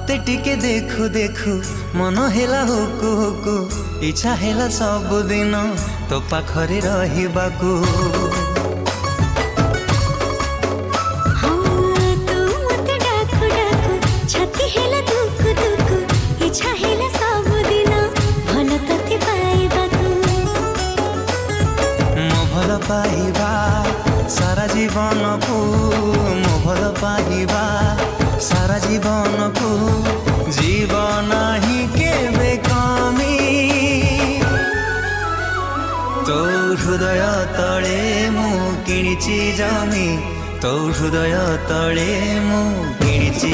तते टिके देखु देखु मन हेला हुकु हुकु इच्छा हेला सब दिन तो पाखरे रहिबाकू। भल पाइबा सारा जीवन को मो भल पाइबा सारा जीवन को जीवन ही केबे कमी तो हृदय तले मु किणिची जमी तो हृदय तले मु किणिची।